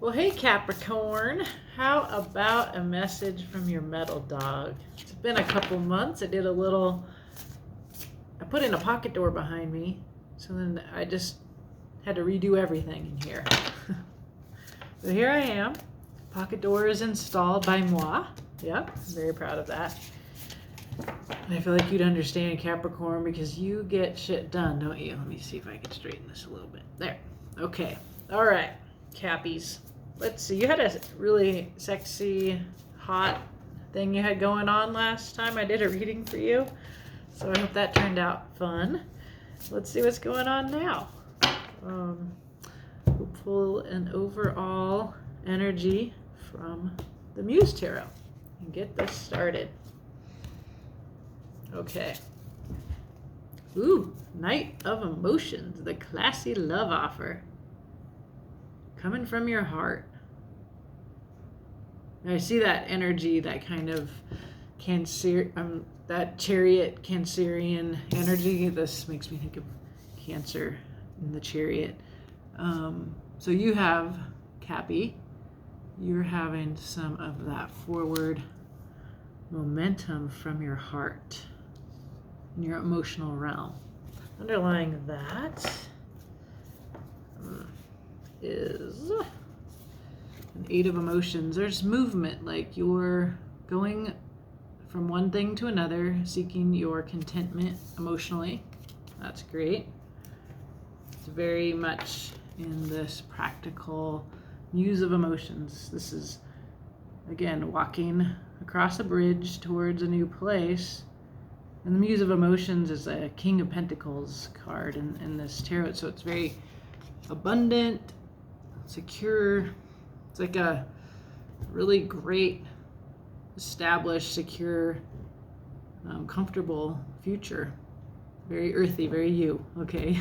Well, hey Capricorn, how about a message from your metal dog? It's been a couple months. I put in a pocket door behind me, so then I just had to redo everything in here. So here I am. Pocket door is installed by moi. Yep, I'm very proud of that. And I feel like you'd understand Capricorn because you get shit done, don't you? Let me see if I can straighten this a little bit. There. Okay. All right, Cappies. Let's see. You had a really sexy, hot thing you had going on last time I did a reading for you. So I hope that turned out fun. Let's see what's going on now. We'll pull an overall energy from the Muse Tarot and get this started. Okay. Ooh, Knight of Emotions, the classy love offer. Coming from your heart. I see that energy, that kind of that chariot Cancerian energy. This makes me think of Cancer in the chariot. So you have, Cappy, you're having some of that forward momentum from your heart in your emotional realm. Underlying that is an 8 of Emotions. There's movement, like you're going from one thing to another, seeking your contentment emotionally. That's great. It's very much in this practical Muse of Emotions. This is, again, walking across a bridge towards a new place. And the Muse of Emotions is a King of Pentacles card in this tarot. So it's very abundant, secure. It's like a really great, established, secure, comfortable future. Very earthy, very you, okay?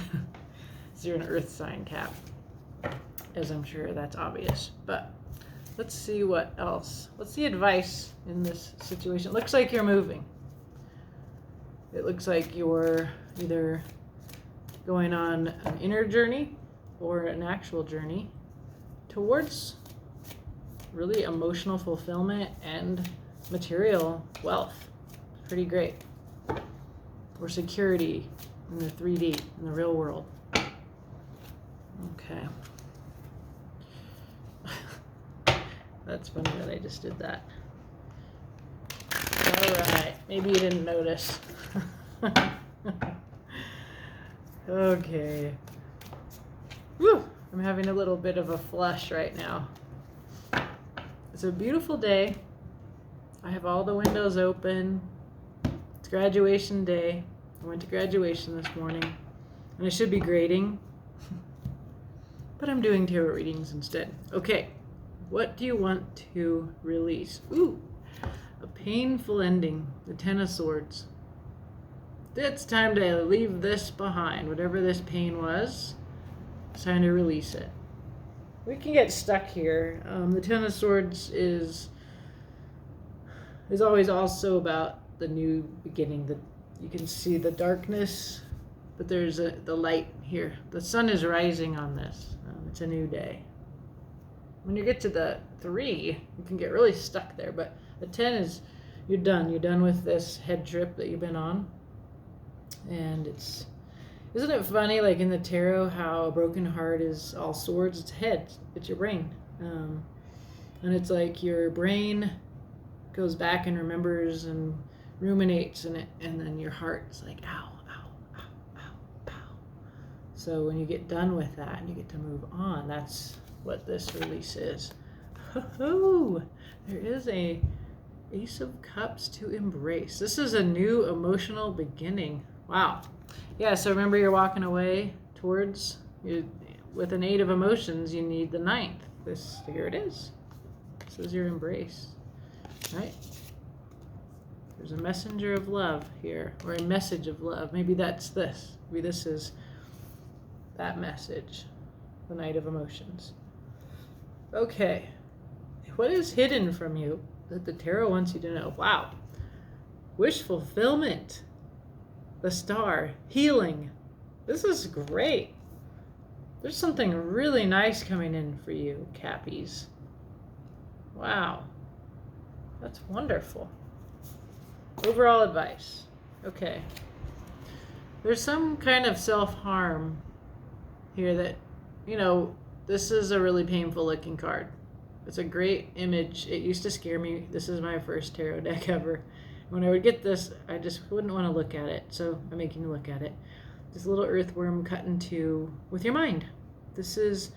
So you're an earth sign, Cap, as I'm sure that's obvious. But let's see what else. What's the advice in this situation? It looks like you're moving. It looks like you're either going on an inner journey or an actual journey towards really emotional fulfillment and material wealth. Pretty great. Or security in the 3D, in the real world. Okay. That's funny that I just did that. All right. Maybe you didn't notice. Okay. Whew. I'm having a little bit of a flush right now. It's a beautiful day. I have all the windows open. It's graduation day. I went to graduation this morning. And I should be grading. But I'm doing tarot readings instead. Okay. What do you want to release? Ooh. A painful ending. The Ten of Swords. It's time to leave this behind. Whatever this pain was, it's time to release it. We can get stuck here. The Ten of Swords is always also about the new beginning. That you can see the darkness, but there's the light here. The sun is rising on this. It's a new day. When you get to the 3, you can get really stuck there. But the 10 is you're done. You're done with this head trip that you've been on. And isn't it funny, like in the tarot, how a broken heart is all swords? It's head, it's your brain. And it's like your brain goes back and remembers and ruminates in it, and then your heart's like, ow, ow, ow, ow, ow. So when you get done with that and you get to move on, that's what this release is. Oh, there is a Ace of Cups to embrace. This is a new emotional beginning. Wow. Yeah, so remember you're walking away towards, with an 8 of Emotions, you need the 9th. Here it is. This is your embrace, right? There's a messenger of love here, or a message of love. Maybe that's this. Maybe this is that message, the Knight of Emotions. Okay. What is hidden from you that the tarot wants you to know? Wow. Wish fulfillment. The Star. Healing. This is great. There's something really nice coming in for you, Cappies. Wow. That's wonderful. Overall advice. Okay. There's some kind of self-harm here that, this is a really painful looking card. It's a great image. It used to scare me. This is my first tarot deck ever. When I would get this, I just wouldn't want to look at it. So I'm making you look at it. This little earthworm cut in two with your mind. This is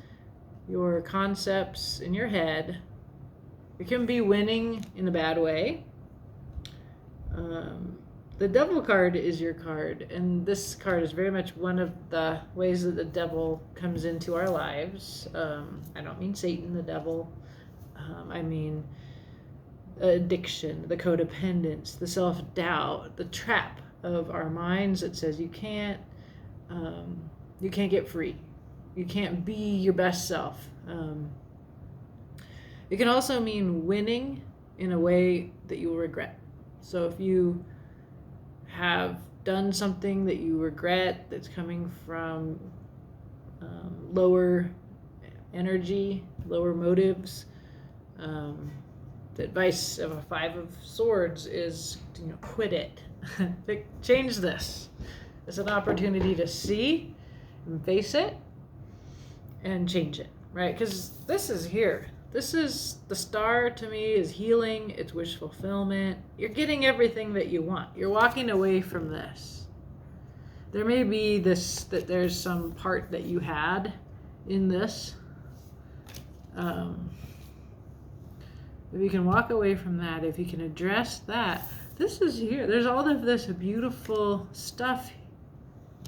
your concepts in your head. It can be winning in a bad way. The devil card is your card, and this card is very much one of the ways that the devil comes into our lives. I don't mean Satan, the devil. I mean addiction, the codependence, the self-doubt, the trap of our minds that says you can't get free. You can't be your best self. It can also mean winning in a way that you will regret. So if you have done something that you regret that's coming from lower energy, lower motives, the advice of a 5 of Swords is, quit it. Change this. It's an opportunity to see and face it and change it, right? Because this is here. This is the star to me is healing. It's wish fulfillment. You're getting everything that you want. You're walking away from this. There may be that there's some part that you had in this. If you can walk away from that, if you can address that, this is here. There's all of this beautiful stuff,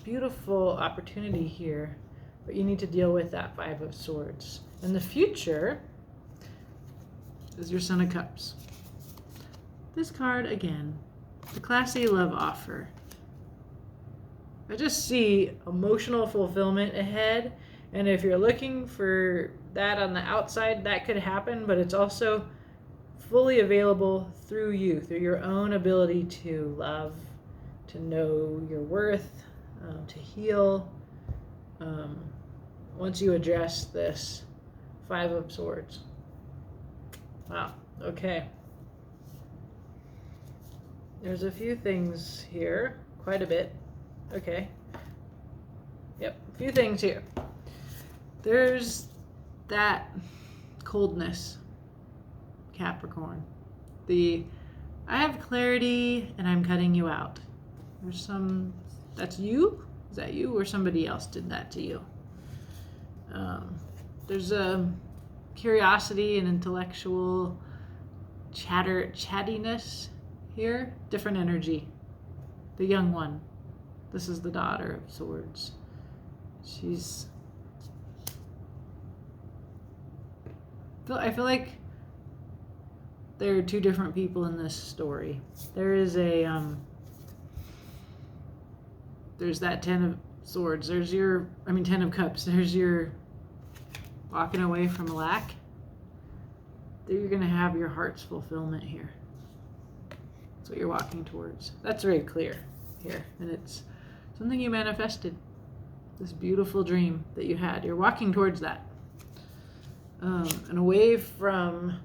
beautiful opportunity here, but you need to deal with that 5 of Swords. In the future is your Son of Cups. This card, again, the classy love offer. I just see emotional fulfillment ahead, and if you're looking for that on the outside, that could happen, but it's also fully available through you, through your own ability to love, to know your worth, to heal. Once you address this 5 of Swords. Wow, okay. There's a few things here, quite a bit. Okay. Yep, a few things here. There's that coldness, Capricorn. I have clarity and I'm cutting you out. There's that's you? Is that you or somebody else did that to you? There's a curiosity and intellectual chattiness here. Different energy. The young one. This is the daughter of Swords. I feel like there are two different people in this story. There is there's that 10 of Swords. There's 10 of Cups. There's your walking away from lack. You're going to have your heart's fulfillment here. That's what you're walking towards. That's very clear here. And it's something you manifested. This beautiful dream that you had. You're walking towards that. And away from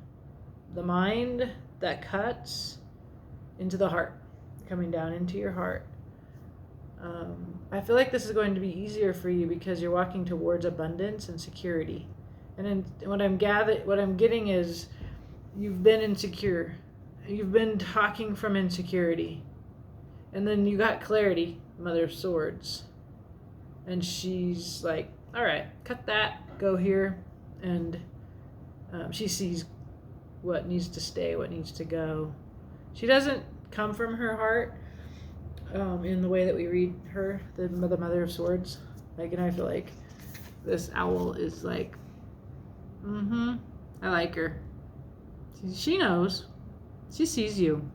the mind that cuts into the heart. Coming down into your heart. I feel like this is going to be easier for you because you're walking towards abundance and security. And what I'm getting is you've been insecure. You've been talking from insecurity. And then you got clarity, Mother of Swords. And she's like, all right, cut that, go here. And she sees what needs to stay, what needs to go. She doesn't come from her heart in the way that we read her, the Mother of Swords. And I feel like this owl is like, I like her. She knows. She sees you.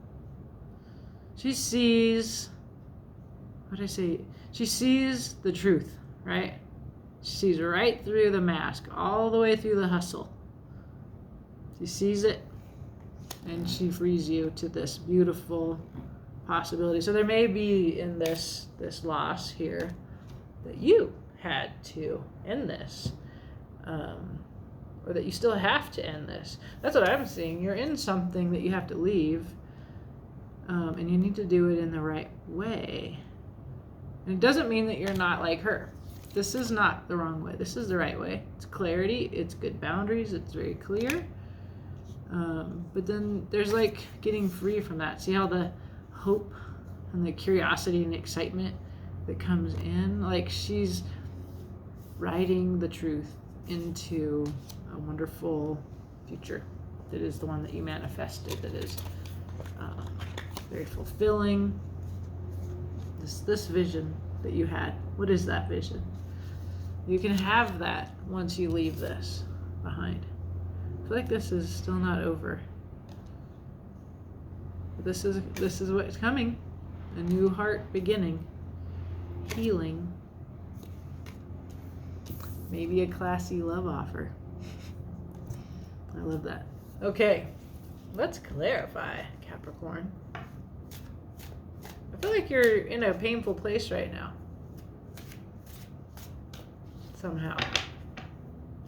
She sees, what did I say? She sees the truth, right? She sees right through the mask, all the way through the hustle. She sees it, and she frees you to this beautiful possibility. So there may be in this loss here that you had to end this, or that you still have to end this. That's what I'm seeing. You're in something that you have to leave, and you need to do it in the right way. And it doesn't mean that you're not like her. This is not the wrong way. This is the right way. It's clarity. It's good boundaries. It's very clear. But then there's like getting free from that. See how the hope and the curiosity and excitement that comes in? Like she's writing the truth into a wonderful future that is the one that you manifested, that is very fulfilling. This vision that you had, what is that vision? You can have that once you leave this behind. I feel like this is still not over. But this is what's coming. A new heart beginning. Healing. Maybe a classy love offer. I love that. Okay, let's clarify, Capricorn. I feel like you're in a painful place right now. Somehow.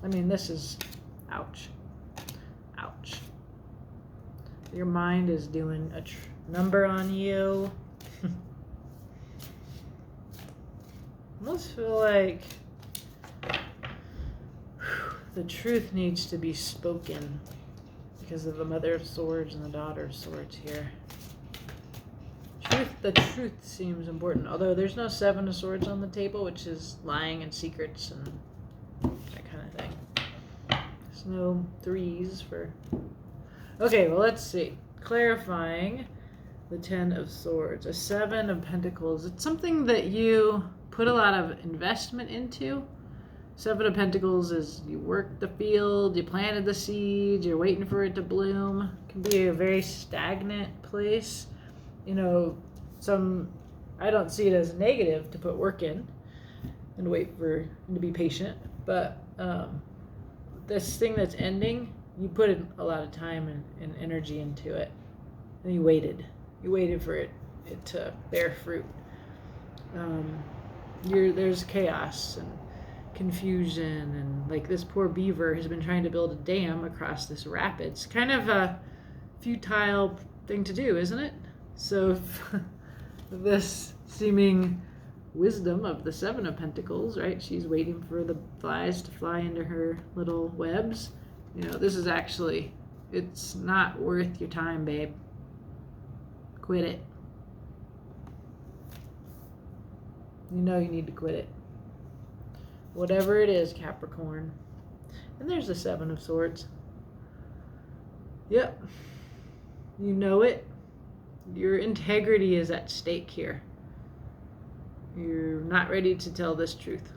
I mean, this is ouch. Ouch. Your mind is doing a number on you. Almost feel like the truth needs to be spoken because of the Mother of Swords and the Daughter of Swords here. The truth seems important, although there's no Seven of Swords on the table, which is lying and secrets and that kind of thing. There's no threes for... Okay, well, let's see. Clarifying the Ten of Swords. A Seven of Pentacles. It's something that you put a lot of investment into. Seven of Pentacles is you worked the field, you planted the seed, you're waiting for it to bloom. It can be a very stagnant place. You know, I don't see it as negative to put work in and wait for to be patient, but this thing that's ending, you put in a lot of time and energy into it, and you waited for it to bear fruit. There's chaos and confusion, and like this poor beaver has been trying to build a dam across this rapids. Kind of a futile thing to do, isn't it? So this seeming wisdom of the Seven of Pentacles, right? She's waiting for the flies to fly into her little webs. You know, this is actually, it's not worth your time, babe. Quit it. You know you need to quit it. Whatever it is, Capricorn. And there's the Seven of Swords. Yep. You know it. Your integrity is at stake here. You're not ready to tell this truth.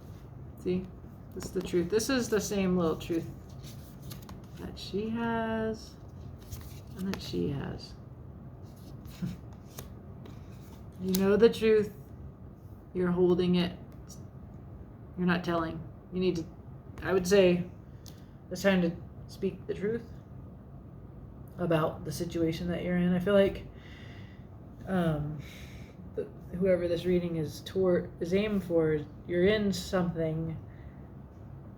See? This is the truth. This is the same little truth that she has and that she has. You know the truth. You're holding it. You're not telling. You need to, I would say, it's time to speak the truth about the situation that you're in. I feel like whoever this reading is aimed for, you're in something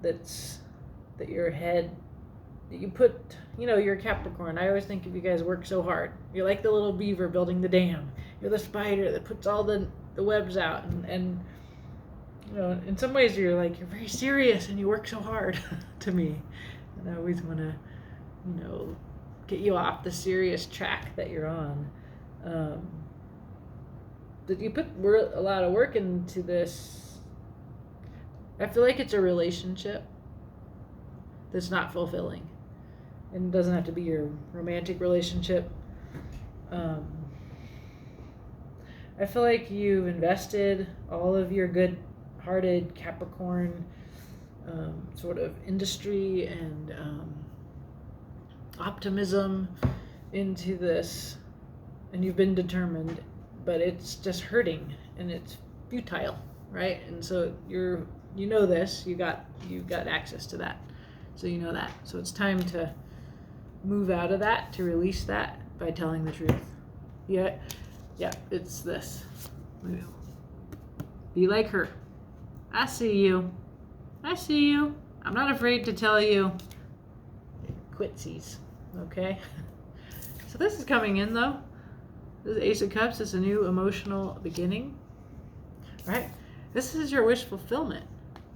that your head, that you put, you know, you're a Capricorn. I always think of you guys work so hard. You're like the little beaver building the dam. You're the spider that puts all the webs out, and you know, in some ways you're very serious and you work so hard to me. And I always want to, you know, get you off the serious track that you're on. That you put a lot of work into this. I feel like it's a relationship that's not fulfilling. And it doesn't have to be your romantic relationship. I feel like you've invested all of your good-hearted Capricorn sort of industry and optimism into this, and you've been determined, but it's just hurting and it's futile, right? And so you know this, you got access to that, so you know that. So it's time to move out of that, to release that by telling the truth. Yeah, it's this. Be like her. I see you. I see you. I'm not afraid to tell you. Quitsies. Okay? So this is coming in, though. This is Ace of Cups. It's a new emotional beginning. Right? This is your wish fulfillment.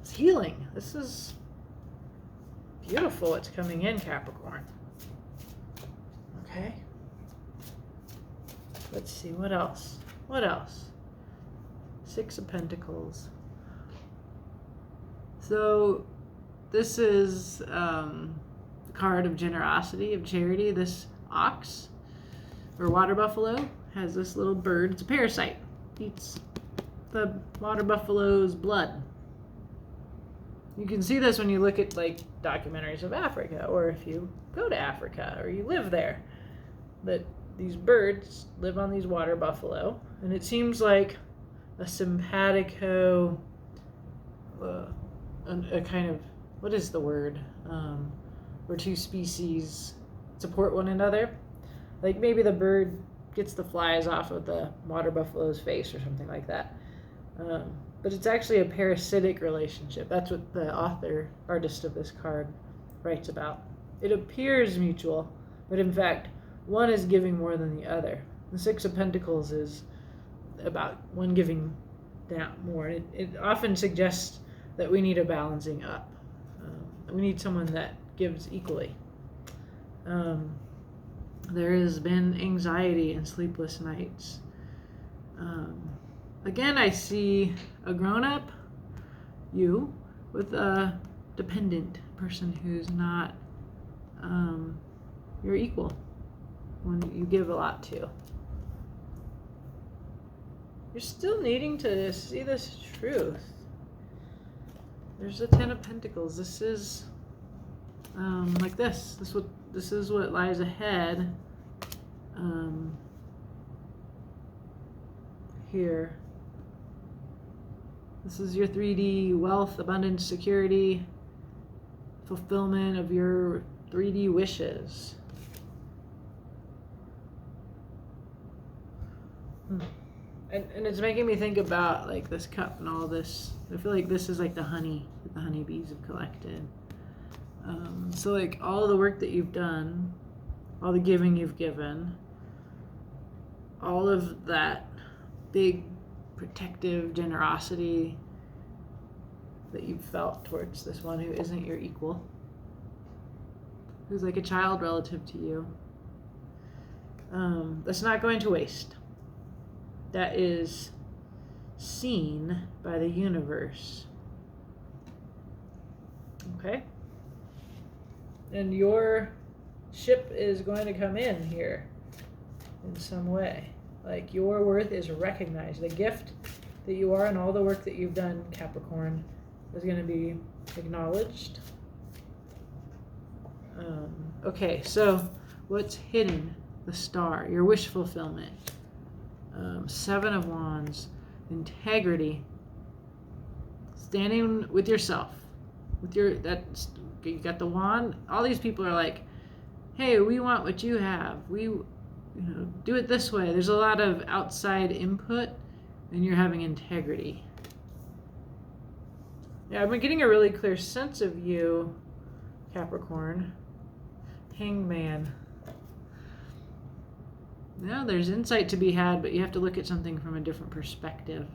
It's healing. This is beautiful. It's coming in, Capricorn. Okay? Let's see. What else? What else? Six of Pentacles. So this is the card of generosity, of charity. This ox or water buffalo has this little bird. It's a parasite. Eats the water buffalo's blood. You can see this when you look at like documentaries of Africa, or if you go to Africa or you live there, that these birds live on these water buffalo, and it seems like a simpatico, a kind of, what is the word, where two species support one another. Like maybe the bird gets the flies off of the water buffalo's face or something like that. But it's actually a parasitic relationship. That's what the artist of this card writes about. It appears mutual, but in fact, one is giving more than the other. The Six of Pentacles is about one giving down more. It often suggests that we need a balancing up. We need someone that gives equally. There has been anxiety and sleepless nights. Again, I see a grown-up, you, with a dependent person who's not your equal, when you give a lot to. You're still needing to see this truth. There's the Ten of Pentacles. This is like this. This is what lies ahead. Here. This is your 3D wealth, abundance, security, fulfillment of your 3D wishes. And it's making me think about like this cup and all this. I feel like this is like the honey that the honeybees have collected. So like all the work that you've done, all the giving you've given, all of that big protective generosity that you've felt towards this one who isn't your equal, who's like a child relative to you, that's not going to waste. That is seen by the universe. Okay? And your ship is going to come in here in some way. Like your worth is recognized. The gift that you are and all the work that you've done, Capricorn, is going to be acknowledged. Okay, so what's hidden? The star, your wish fulfillment. Seven of Wands, integrity, standing with yourself, with your, that's, you got the wand. All these people are like, hey, we want what you have. We, do it this way. There's a lot of outside input, and you're having integrity. Yeah, I've been getting a really clear sense of you, Capricorn. Hangman. Yeah, there's insight to be had, but you have to look at something from a different perspective.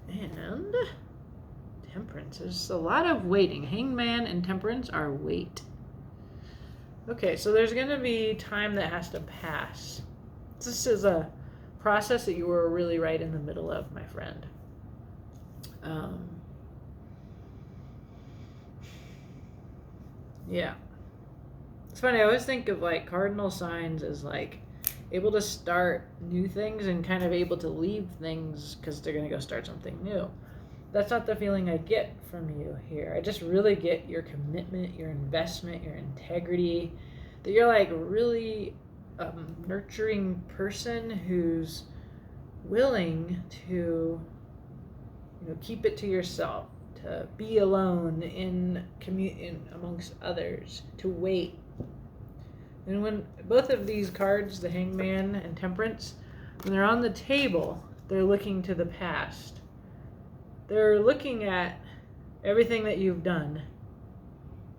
And Temperance. There's a lot of waiting. Hangman and Temperance are wait. Okay, so there's going to be time that has to pass. This is a process that you were really right in the middle of, my friend. Yeah. It's funny, I always think of like cardinal signs as like able to start new things and kind of able to leave things because they're going to go start something new. That's not the feeling I get from you here. I just really get your commitment, your investment, your integrity, that you're like really nurturing person who's willing to, keep it to yourself, to be alone in amongst others, to wait. And when both of these cards, the Hangman and Temperance, when they're on the table, They're looking to the past. They're looking at everything that you've done.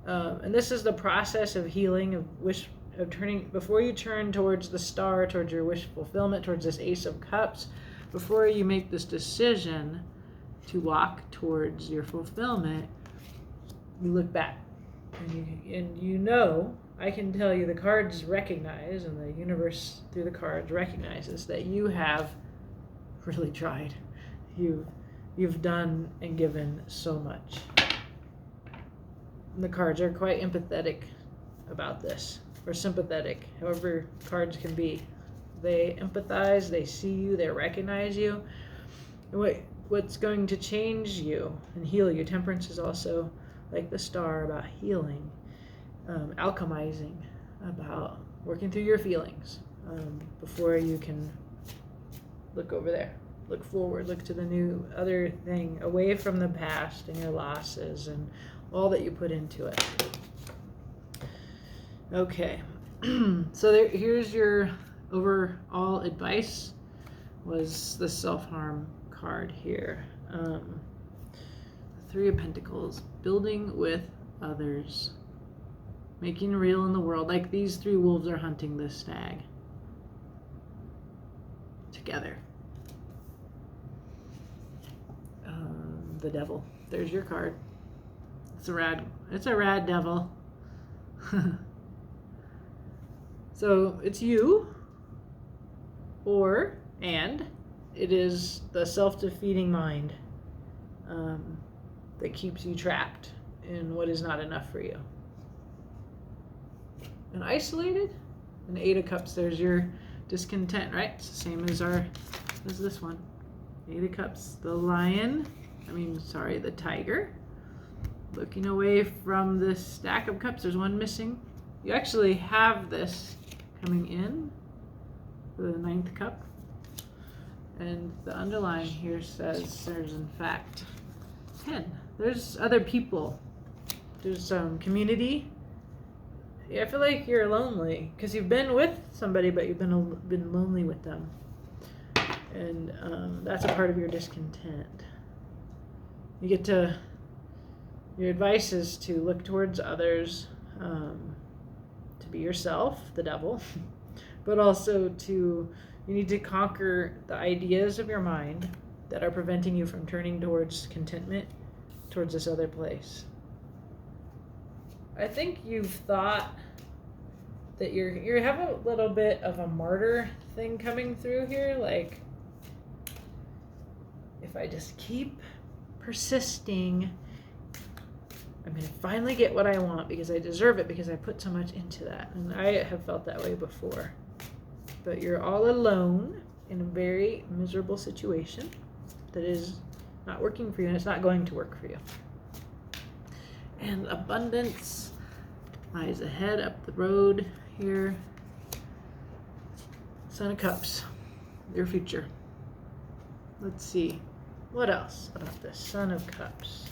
And this is the process of healing, of turning, before you turn towards the star, towards your wish fulfillment, towards this Ace of Cups, before you make this decision to walk towards your fulfillment, you look back. And you know, I can tell you the cards recognize, and the universe through the cards recognizes that you have really tried. You've done and given so much. And the cards are quite empathetic about this, or sympathetic, however cards can be. They empathize, they see you, they recognize you. And what's going to change you and heal you? Temperance is also like the star, about healing, alchemizing, about working through your feelings before you can look over there, look forward, look to the new other thing, away from the past and your losses and all that you put into it. Okay, so here's your overall advice, was the self-harm card here. Three of Pentacles, building with others, making real in the world, like these three wolves are hunting this stag together. The Devil, there's your card. It's a rad devil. So it's you, and it is the self-defeating mind that keeps you trapped in what is not enough for you. And isolated, an Eight of Cups, there's your discontent, right? It's the same as this one. Eight of Cups, the tiger. Looking away from this stack of cups, there's one missing. You actually have this coming in, the Ninth Cup. And the underline here says there's in fact 10. There's other people. There's some community. I feel like you're lonely because you've been with somebody, but you've been lonely with them. And that's a part of your discontent. Your advice is to look towards others, to be yourself, the devil, but also you need to conquer the ideas of your mind that are preventing you from turning towards contentment, towards this other place. I think you've thought that you have a little bit of a martyr thing coming through here, like, if I just keep persisting, I'm going to finally get what I want because I deserve it, because I put so much into that. And I have felt that way before. But you're all alone in a very miserable situation that is not working for you, and it's not going to work for you. And abundance lies ahead, up the road here. Son of Cups, your future. Let's see. What else about this Son of Cups?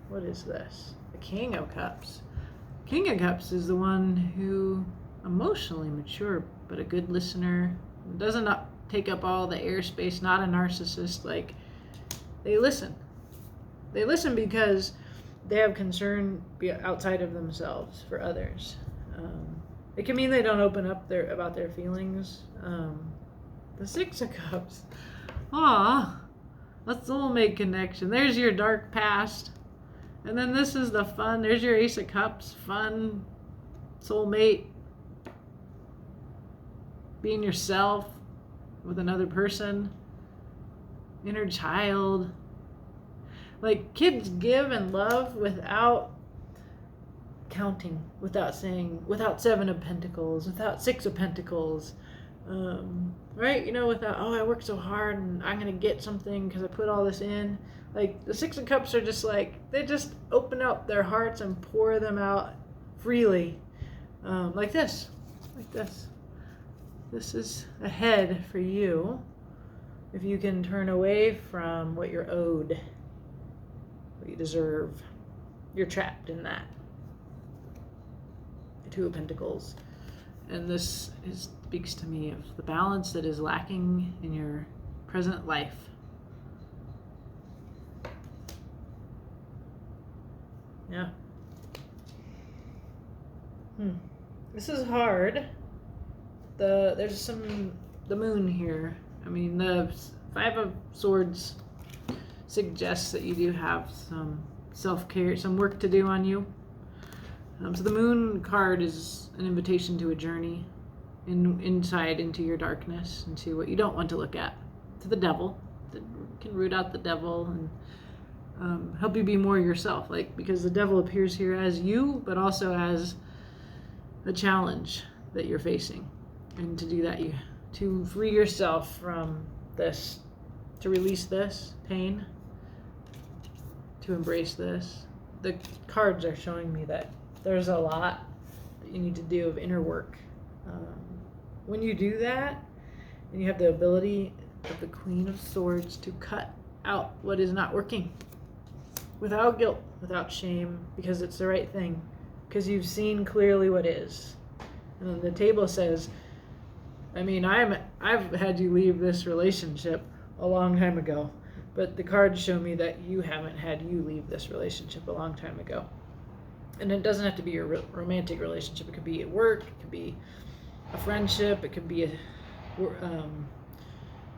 What is this? The King of Cups. King of Cups is the one who emotionally mature, but a good listener. Doesn't take up all the airspace, not a narcissist. Like, they listen. They listen because they have concern outside of themselves for others. It can mean they don't open up about their feelings. The Six of Cups. A soulmate connection. There's your dark past. And then this is the fun. There's your Ace of Cups. Fun, soulmate, being yourself with another person, inner child. Like, kids give and love without counting, without saying, without Seven of Pentacles, without Six of Pentacles, right? Without, I worked so hard and I'm going to get something because I put all this in. Like, the Six of Cups are just like, they just open up their hearts and pour them out freely. Like this. This is ahead for you if you can turn away from what you're owed, what you deserve. You're trapped in that. The Two of Pentacles. And this speaks to me of the balance that is lacking in your present life. Yeah. This is hard. There's the moon here. I mean, the Five of Swords suggests that you do have some self-care, some work to do on you. So the moon card is an invitation to a journey inside into your darkness, into what you don't want to look at, to the devil. That can root out the devil and help you be more yourself. Like, because the devil appears here as you, but also as a challenge that you're facing. And to do that, you to free yourself from this, to release this pain, to embrace this. The cards are showing me that there's a lot that you need to do of inner work. When you do that, and you have the ability of the Queen of Swords to cut out what is not working without guilt, without shame, because it's the right thing, because you've seen clearly what is. And then the table says, I mean, I've had you leave this relationship a long time ago, but the cards show me that you haven't had you leave this relationship a long time ago. And it doesn't have to be your romantic relationship. It could be at work, it could be a friendship, it could be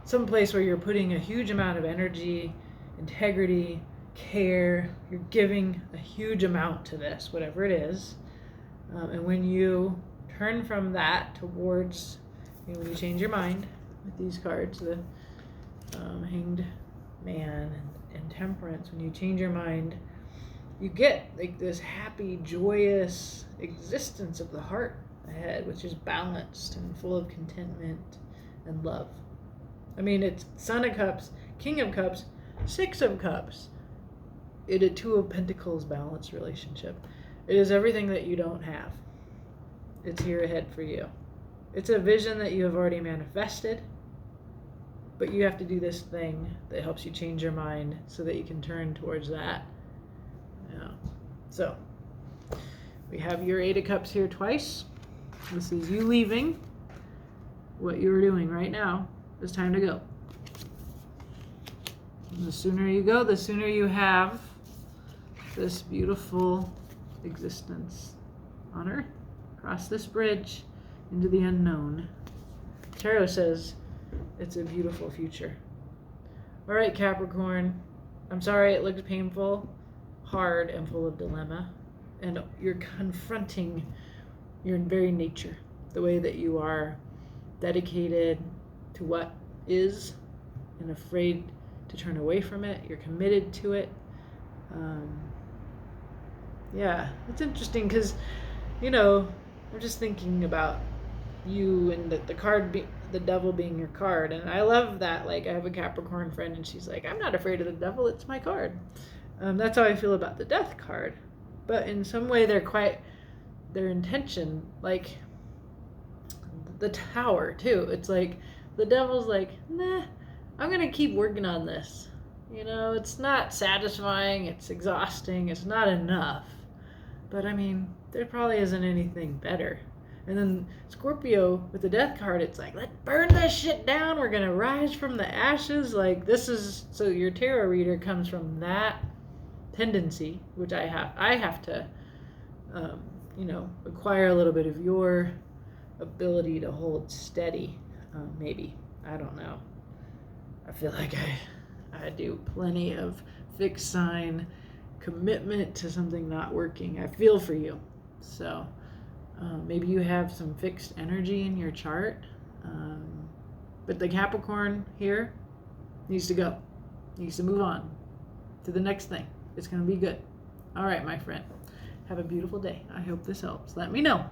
some place where you're putting a huge amount of energy, integrity, care. You're giving a huge amount to this, whatever it is. And when you turn from that towards, when you change your mind with these cards, the Hanged Man and Temperance, when you change your mind, you get like this happy, joyous existence of the heart ahead, which is balanced and full of contentment and love. I mean, it's Son of Cups, King of Cups, Six of Cups. It a Two of Pentacles balanced relationship. It is everything that you don't have. It's here ahead for you. It's a vision that you have already manifested, but you have to do this thing that helps you change your mind so that you can turn towards that. Yeah. So we have your Eight of Cups here twice. This is you leaving what you're doing right now. It's time to go. And the sooner you go, the sooner you have this beautiful existence on Earth. Cross this bridge into the unknown. Tarot says it's a beautiful future. All right, Capricorn. I'm sorry it looks painful, hard, and full of dilemma. And you're confronting your very nature, the way that you are dedicated to what is and afraid to turn away from it. You're committed to it. Yeah, it's interesting because, I'm just thinking about you and the card, the devil being your card. And I love that. Like, I have a Capricorn friend and she's like, I'm not afraid of the devil. It's my card. That's how I feel about the Death card. But in some way, their intention, like the Tower too. It's like the devil's like, nah, I'm going to keep working on this. It's not satisfying. It's exhausting. It's not enough. But I mean, there probably isn't anything better. And then Scorpio with the Death card, it's like, let's burn this shit down. We're going to rise from the ashes. Like, this is, so your tarot reader comes from that tendency, which I have to, acquire a little bit of your ability to hold steady. Maybe, I don't know. I feel like I do plenty of fixed sign commitment to something not working. I feel for you. So maybe you have some fixed energy in your chart. But the Capricorn here needs to go. Needs to move on to the next thing. It's going to be good. All right, my friend. Have a beautiful day. I hope this helps. Let me know.